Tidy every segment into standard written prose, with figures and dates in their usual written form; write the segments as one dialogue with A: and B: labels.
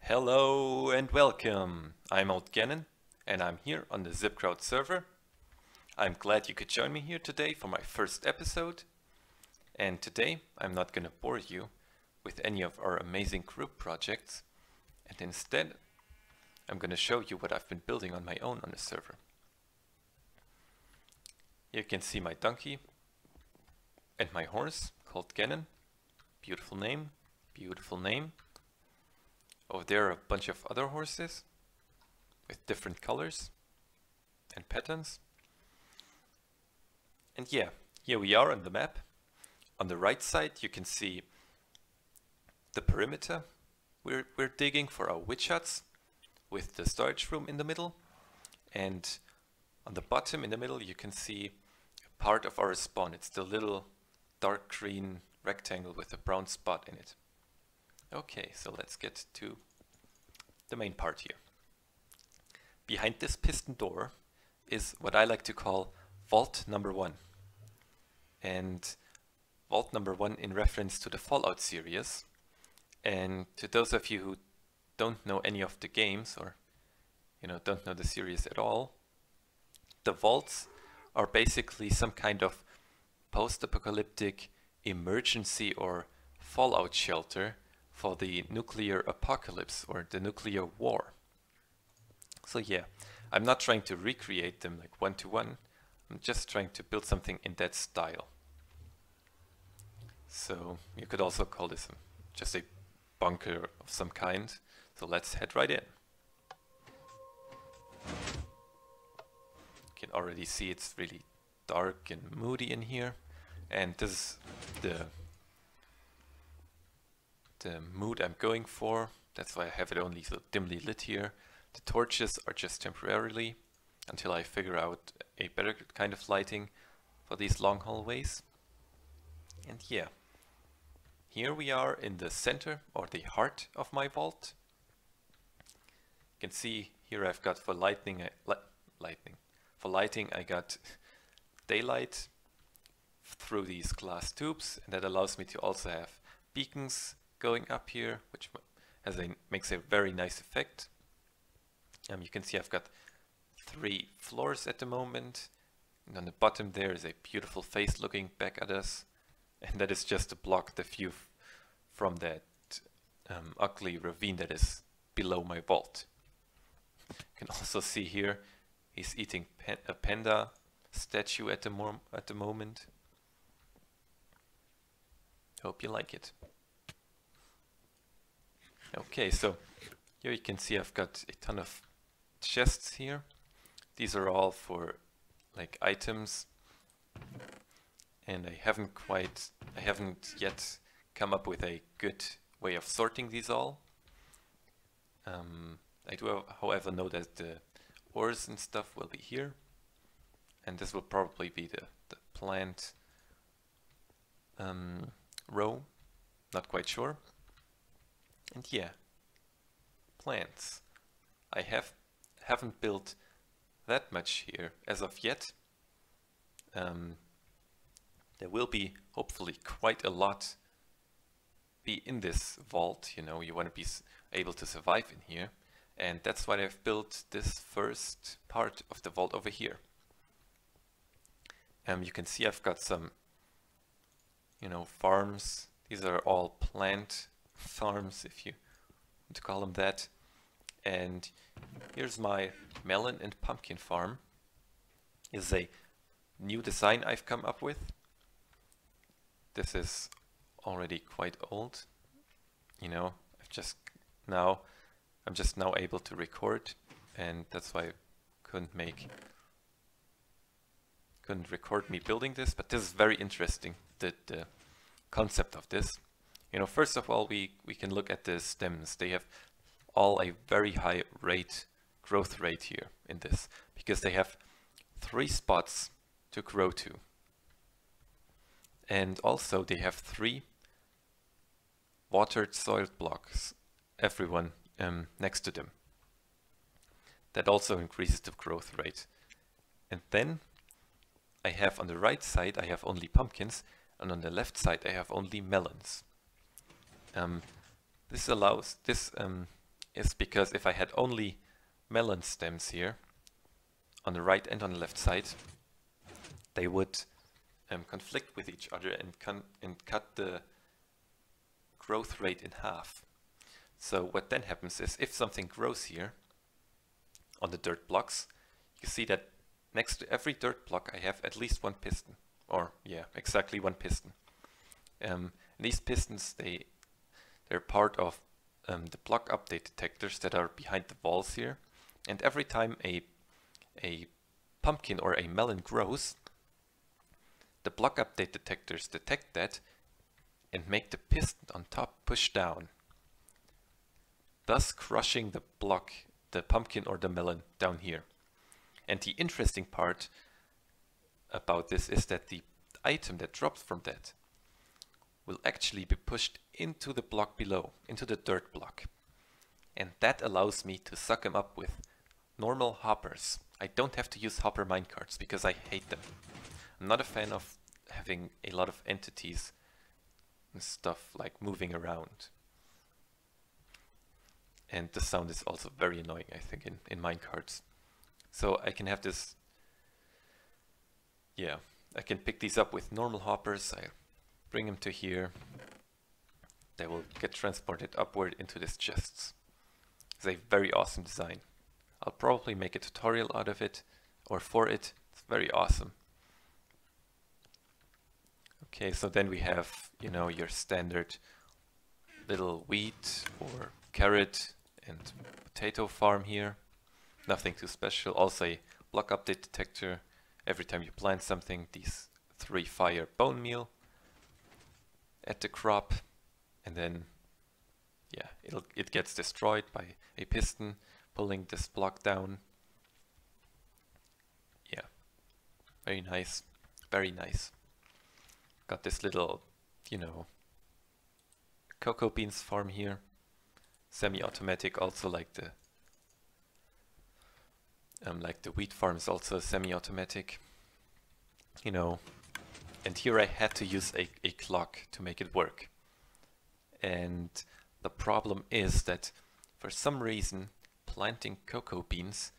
A: Hello and welcome. I'm Old Gannon and I'm here on the Zipkrowd server. I'm glad you could join me here today for my first episode. And today I'm not gonna bore you with any of our amazing group projects, and instead I'm gonna show you what I've been building on my own on the server. Here you can see my donkey and my horse called Gannon. Beautiful name, beautiful name. Over there are a bunch of other horses with different colors and patterns. And yeah, here we are on the map. On the right side you can see the perimeter we're digging for our witch huts, with the storage room in the middle. And on the bottom in the middle you can see a part of our spawn. It's the little dark green rectangle with a brown spot in it. Okay, so let's get to the main part here. Behind this piston door is what I like to call Vault number 1. And Vault number 1 in reference to the Fallout series. And to those of you who don't know any of the games, or don't know the series at all, the vaults are basically some kind of post-apocalyptic emergency or fallout shelter for the nuclear apocalypse or the nuclear war. So yeah, I'm not trying to recreate them like one-to-one. I'm just trying to build something in that style. So you could also call this just a bunker of some kind. So let's head right in. You can already see it's really dark and moody in here. And this is the mood I'm going for. That's why I have it only so dimly lit here. The torches are just temporarily until I figure out a better kind of lighting for these long hallways. And yeah, here we are in the center or the heart of my vault. You can see here I've got for lighting I got daylight through these glass tubes, and that allows me to also have beacons going up here, which makes a very nice effect. You can see I've got 3 floors at the moment, and on the bottom there is a beautiful face looking back at us, and that is just to block the view from that ugly ravine that is below my vault. You can also see here he's eating a panda statue at the moment. Hope you like it. Okay, so here you can see I've got a ton of chests here. These are all for like items, and I haven't yet come up with a good way of sorting these all. I do however know that the ores and stuff will be here, and this will probably be the plant row, not quite sure. And yeah, plants. I haven't built that much here as of yet. There will be hopefully quite a lot be in this vault. You want to be able to survive in here, and that's why I've built this first part of the vault over here. You can see I've got some farms. These are all plant farms, if you want to call them that. And here's my melon and pumpkin farm. Is a new design I've come up with. This is already quite old. I'm just now able to record, and that's why I couldn't record me building this, but this is very interesting, the concept of this. First of all, we can look at the stems. They have all a very high growth rate here in this, because they have 3 spots to grow to. And also they have 3 watered soil blocks, everyone next to them. That also increases the growth rate. And then I have on the right side, I have only pumpkins, and on the left side I have only melons. This is because if I had only melon stems here, on the right and on the left side, they would conflict with each other and cut the growth rate in half. So what then happens is if something grows here on the dirt blocks, you see that next to every dirt block I have at least one piston, or yeah, exactly one piston. These pistons, they're part of the block update detectors that are behind the walls here, and every time a pumpkin or a melon grows, the block update detectors detect that and make the piston on top push down, thus crushing the block, the pumpkin or the melon down here. And the interesting part about this is that the item that drops from that will actually be pushed into the block below, into the dirt block. And that allows me to suck them up with normal hoppers. I don't have to use hopper minecarts because I hate them. I'm not a fan of having a lot of entities and stuff like moving around. And the sound is also very annoying, I think, in minecarts. So I can have this, yeah, I can pick these up with normal hoppers. I bring them to here. They will get transported upward into these chests. It's a very awesome design. I'll probably make a tutorial out of it or for it. It's very awesome. Okay, so then we have, you know, your standard little wheat or carrot and potato farm here. Nothing too special. Also a block update detector. Every time you plant something, these 3 fire bone meal at the crop, and then yeah, it gets destroyed by a piston pulling this block down. Yeah, very nice, very nice. Got this little, you know, cocoa beans farm here, semi-automatic, also like the wheat farm is also semi-automatic, you know. And here I had to use a clock to make it work. And the problem is that for some reason planting cocoa beans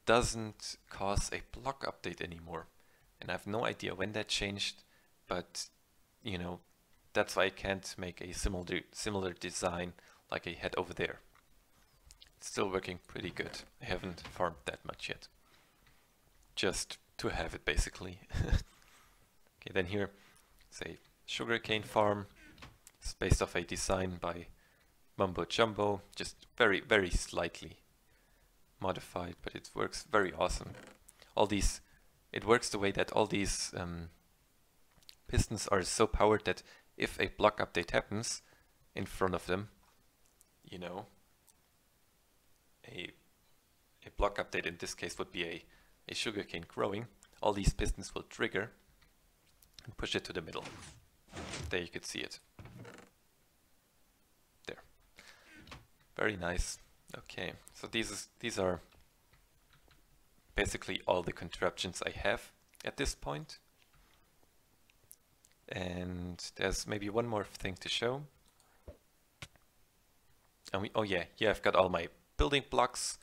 A: doesn't cause a block update anymore. And I have no idea when that changed, but you know, that's why I can't make a similar design like I had over there. It's still working pretty good. I haven't farmed that much yet. Just to have it, basically. Okay, then here, it's a sugarcane farm. It's based off a design by Mumbo, just very, very slightly modified, but it works very awesome. It works the way that all these pistons are so powered that if a block update happens in front of them, you know, a block update in this case would be a sugarcane growing, all these pistons will trigger and push it to the middle. There you could see it. There. Very nice. Okay, so these are basically all the contraptions I have at this point. And there's maybe one more thing to show. And oh yeah, here I've got all my building blocks,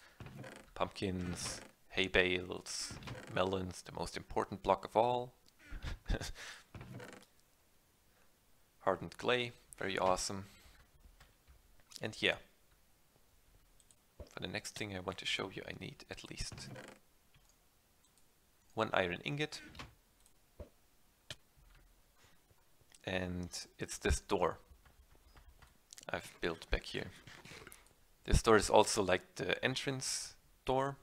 A: pumpkins, hay bales, melons, the most important block of all. Hardened clay, very awesome. And yeah, for the next thing I want to show you, I need at least 1 iron ingot. And it's this door I've built back here. This door is also like the entrance door,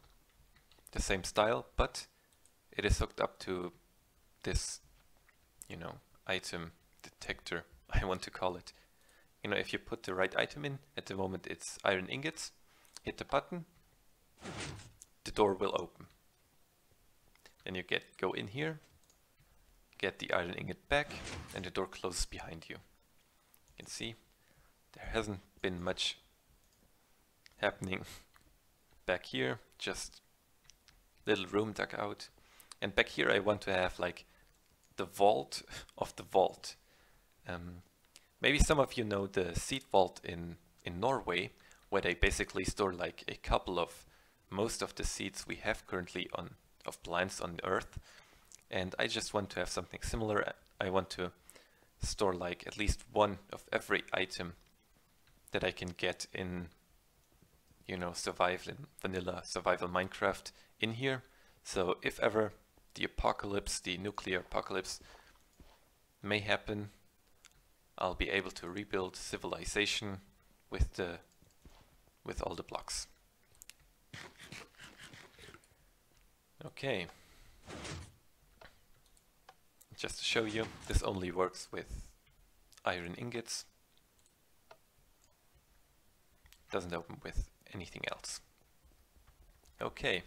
A: the same style, but it is hooked up to this, you know, item detector, I want to call it. You know, if you put the right item in, at the moment it's iron ingots, hit the button, the door will open. Then you go in here, get the iron ingot back, and the door closes behind you. You can see there hasn't been much happening back here, just little room dug out. And back here I want to have like the vault of the vault. Maybe some of you know the seed vault in Norway, where they basically store like a couple of most of the seeds we have currently on of plants on Earth. And I just want to have something similar. I want to store like at least one of every item that I can get in, you know, vanilla survival Minecraft in here. So if ever the apocalypse, the nuclear apocalypse may happen, I'll be able to rebuild civilization with all the blocks. Okay. Just to show you, this only works with iron ingots. Doesn't open with anything else. Okay.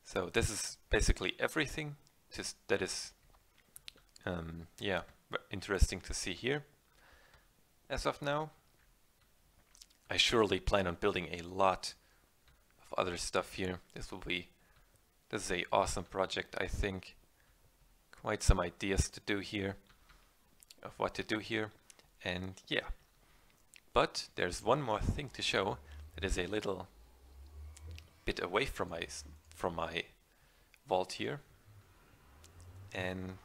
A: So this is basically everything that is yeah, interesting to see here. As of now, I surely plan on building a lot of other stuff here. This is a awesome project, I think. Quite some ideas to do here, of what to do here, and yeah. But there's one more thing to show that is a little bit away from my vault here, and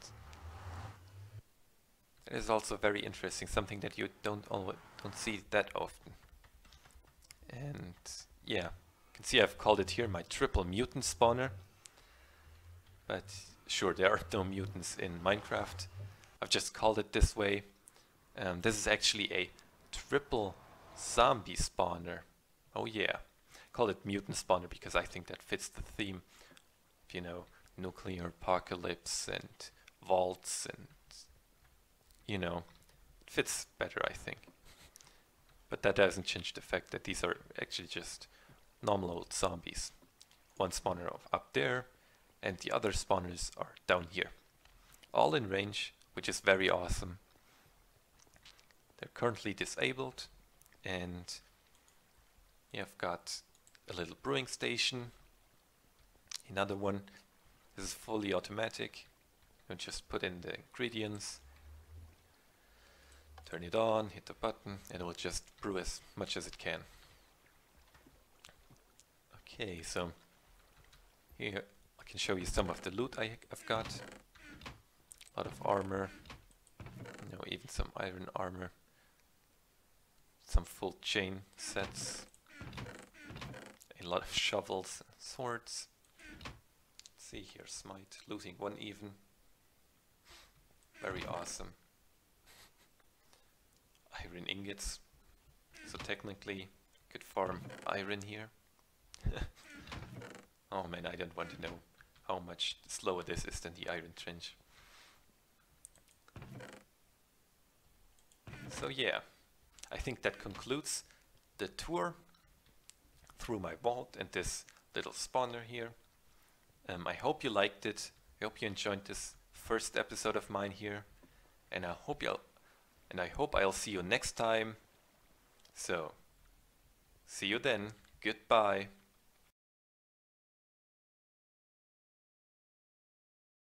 A: it is also very interesting, something that you don't see that often. And yeah, you can see I've called it here my triple mutant spawner, but sure, there are no mutants in Minecraft. I've just called it this way. This is actually a triple zombie spawner. Oh yeah, I call it mutant spawner because I think that fits the theme of, you know, nuclear apocalypse and vaults, and you know, it fits better, I think. But that doesn't change the fact that these are actually just normal old zombies. One spawner up there, and the other spawners are down here. All in range, which is very awesome. They're currently disabled, and you've got a little brewing station. Another one. This is fully automatic. You just put in the ingredients, turn it on, hit the button, and it will just brew as much as it can. Okay, so here I can show you some of the loot I've got. A lot of armor, you know, even some iron armor, some full chain sets, a lot of shovels and swords. Let's see here, smite, looting one even. Very awesome. Iron ingots, so technically you could farm iron here. Oh man, I don't want to know how much slower this is than the iron trench. So yeah, I think that concludes the tour through my vault and this little spawner here. I hope you liked it. I hope you enjoyed this first episode of mine here, and I hope I'll see you next time. So, see you then. Goodbye.